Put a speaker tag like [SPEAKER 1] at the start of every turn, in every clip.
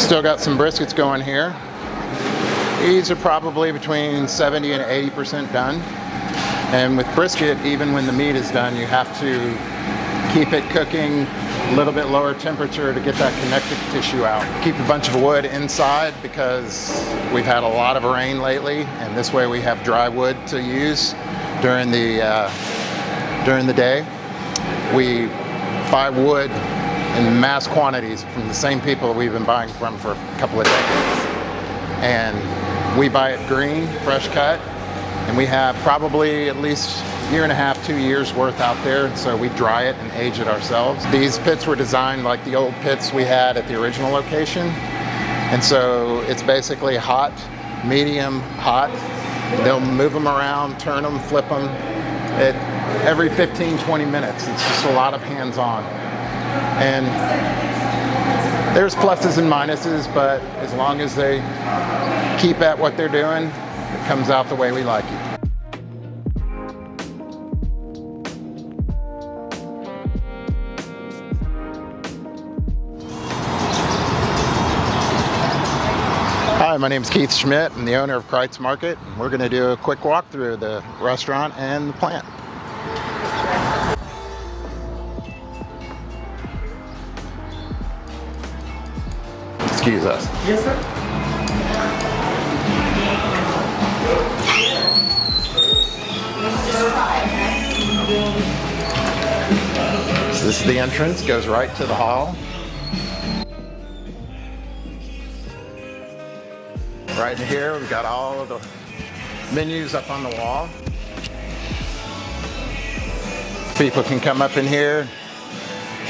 [SPEAKER 1] Still got some briskets going here. These are probably between 70 and 80% done. And with brisket, even when the meat is done, you have to keep it cooking a little bit lower temperature to get that connective tissue out. Keep a bunch of wood inside because we've had a lot of rain lately, and this way we have dry wood to use during the day. We buy wood in mass quantities from the same people we've been buying from for a couple of decades. And we buy it green, fresh cut, and we have probably at least a year and a half, 2 years worth out there, and so we dry it and age it ourselves. These pits were designed like the old pits we had at the original location, and so it's basically hot, medium, hot. They'll move them around, turn them, flip them every 15, 20 minutes. It's just a lot of hands-on. And there's pluses and minuses, but as long as they keep at what they're doing, it comes out the way we like it. Hi, my name is Keith Schmidt. I'm the owner of Kreuz Market. We're going to do a quick walkthrough of the restaurant and the plant. Excuse us.
[SPEAKER 2] Yes, sir.
[SPEAKER 1] So this is the entrance, goes right to the hall. Right in here, we've got all of the menus up on the wall. People can come up in here,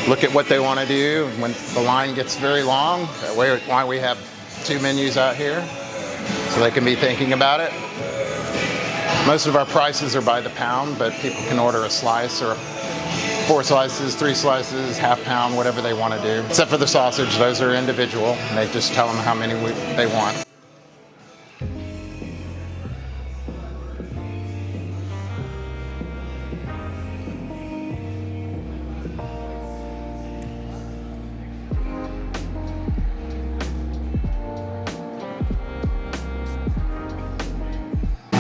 [SPEAKER 1] look at what they want to do. When the line gets very long, that way why we have 2 menus out here, so they can be thinking about it. Most of our prices are by the pound, but people can order a slice or 4 slices, 3 slices, half pound, whatever they want to do. Except for the sausage, those are individual, and they just tell them how many they want.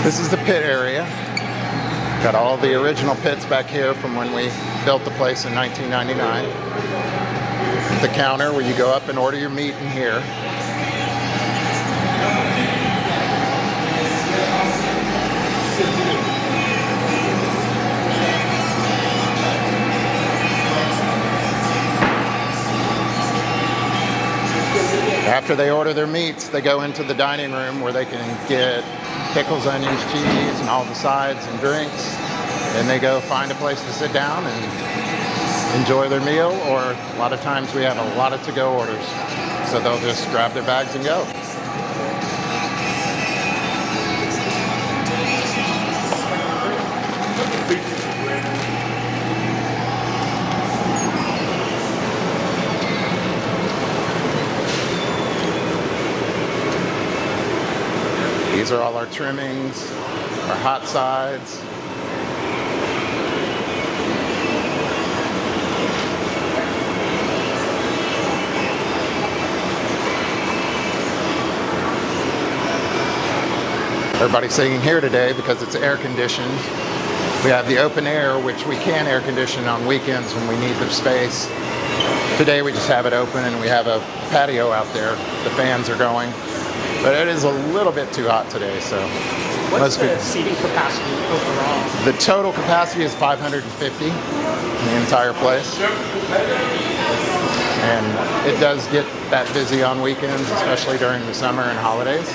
[SPEAKER 1] This is the pit area. Got all the original pits back here from when we built the place in 1999. The counter where you go up and order your meat in here. After they order their meats, they go into the dining room where they can get pickles, onions, cheese, and all the sides and drinks. Then they go find a place to sit down and enjoy their meal, or a lot of times we have a lot of to-go orders. So they'll just grab their bags and go. These are all our trimmings, our hot sides. Everybody's sitting here today because it's air conditioned. We have the open air, which we can air condition on weekends when we need the space. Today we just have it open and we have a patio out there. The fans are going. But it is a little bit too hot today, so.
[SPEAKER 2] What's the seating capacity overall?
[SPEAKER 1] The total capacity is 550 in the entire place. And it does get that busy on weekends, especially during the summer and holidays.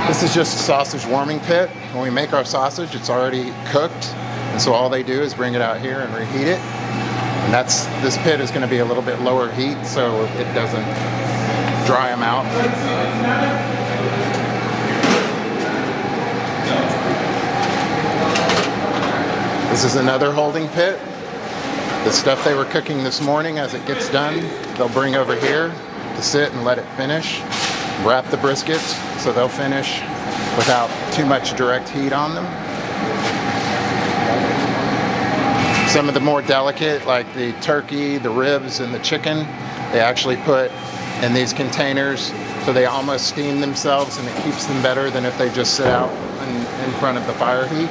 [SPEAKER 1] This is just a sausage warming pit. When we make our sausage, it's already cooked, and so all they do is bring it out here and reheat it. And this pit is going to be a little bit lower heat, so it doesn't dry them out. This is another holding pit. The stuff they were cooking this morning, as it gets done, they'll bring over here to sit and let it finish. Wrap the briskets, so they'll finish without too much direct heat on them. Some of the more delicate, like the turkey, the ribs, and the chicken, they actually put in these containers so they almost steam themselves, and it keeps them better than if they just sit out in front of the fire heat.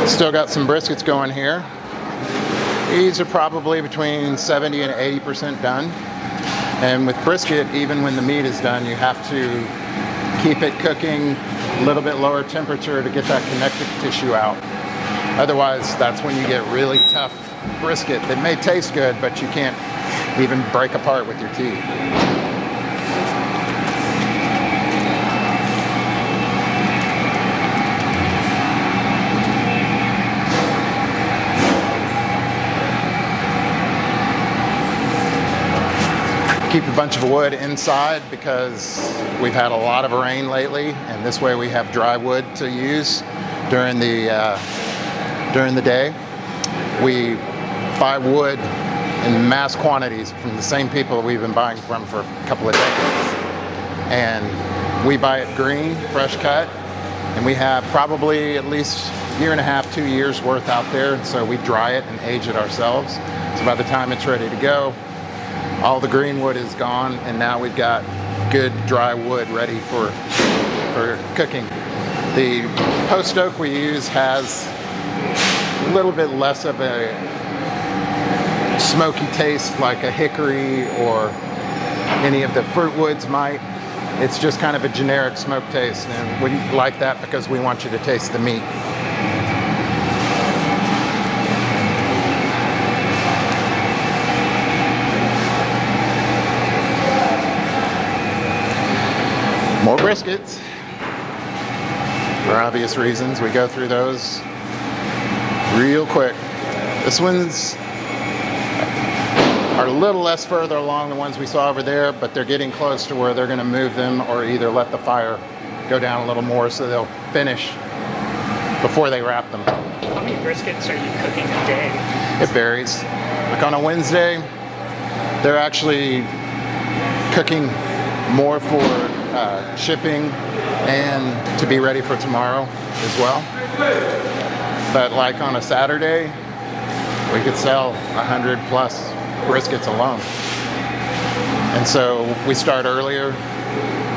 [SPEAKER 1] Still got some briskets going here. These are probably between 70 and 80% done. And with brisket, even when the meat is done, you have to keep it cooking a little bit lower temperature to get that connective tissue out. Otherwise, that's when you get really tough brisket that may taste good, but you can't even break apart with your teeth. Keep a bunch of wood inside because we've had a lot of rain lately, and this way we have dry wood to use during the day. We buy wood in mass quantities from the same people we've been buying from for a couple of decades, and we buy it green, fresh cut, and we have probably at least a year and a half, 2 years worth out there, and so we dry it and age it ourselves. So by the time it's ready to go, all the green wood is gone, and now we've got good dry wood ready for cooking. The post oak we use has a little bit less of a smoky taste like a hickory or any of the fruit woods might. It's just kind of a generic smoke taste, and we like that because we want you to taste the meat. More briskets, for obvious reasons. We go through those real quick. This one's are a little less further along the ones we saw over there, but they're getting close to where they're going to move them or either let the fire go down a little more so they'll finish before they wrap them.
[SPEAKER 2] How many briskets are you cooking a day?
[SPEAKER 1] It varies. Like on a Wednesday, they're actually cooking more for shipping and to be ready for tomorrow as well. But like on a Saturday, we could sell 100 plus briskets alone. And so we start earlier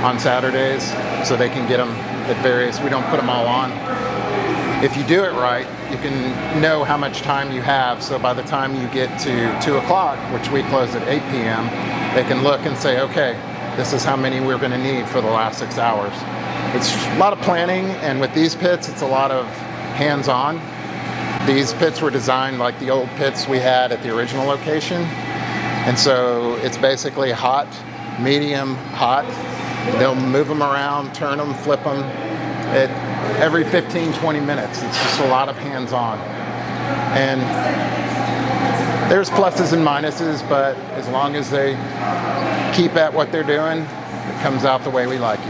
[SPEAKER 1] on Saturdays so they can get them at various, we don't put them all on. If you do it right, you can know how much time you have, so by the time you get to 2 o'clock, which we close at 8 p.m., they can look and say, okay, this is how many we're going to need for the last 6 hours. It's a lot of planning, and with these pits, it's a lot of hands-on. These pits were designed like the old pits we had at the original location, and so it's basically hot, medium, hot. They'll move them around, turn them, flip them every 15, 20 minutes. It's just a lot of hands-on. And there's pluses and minuses, but as long as they keep at what they're doing, it comes out the way we like it.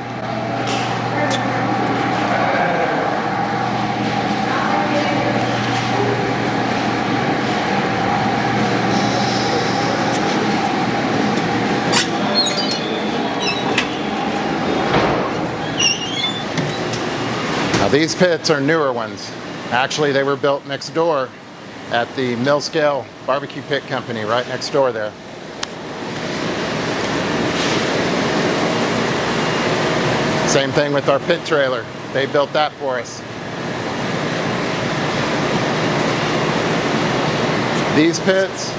[SPEAKER 1] Now these pits are newer ones. Actually, they were built next door at the Mill Scale Barbecue Pit Company right next door there. Same thing with our pit trailer. They built that for us. These pits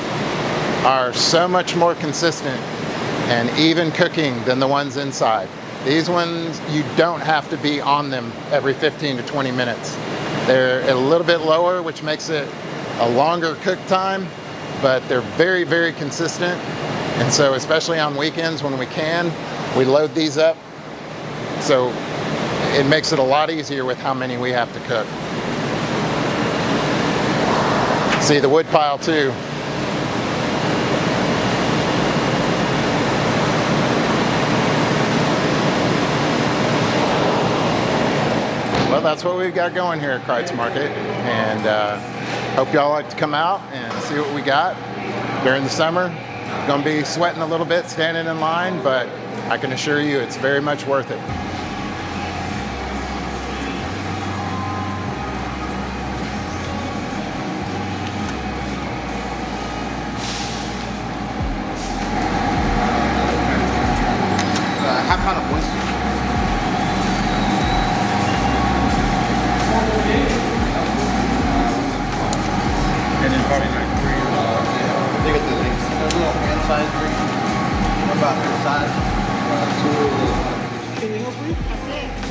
[SPEAKER 1] are so much more consistent and even cooking than the ones inside. These ones, you don't have to be on them every 15 to 20 minutes. They're a little bit lower, which makes it a longer cook time, but they're very, very consistent. And so especially on weekends when we can, we load these up. So it makes it a lot easier with how many we have to cook. See the wood pile too. Well, that's what we've got going here at Kreuz Market. And Hope y'all like to come out and see what we got during the summer. Gonna be sweating a little bit standing in line, but I can assure you it's very much worth it.
[SPEAKER 3] Half pound of oyster.
[SPEAKER 4] And then probably like 3
[SPEAKER 3] They got the links. They're little hand size drinks. About this size. Two.
[SPEAKER 2] Anything else for you?
[SPEAKER 5] That's it.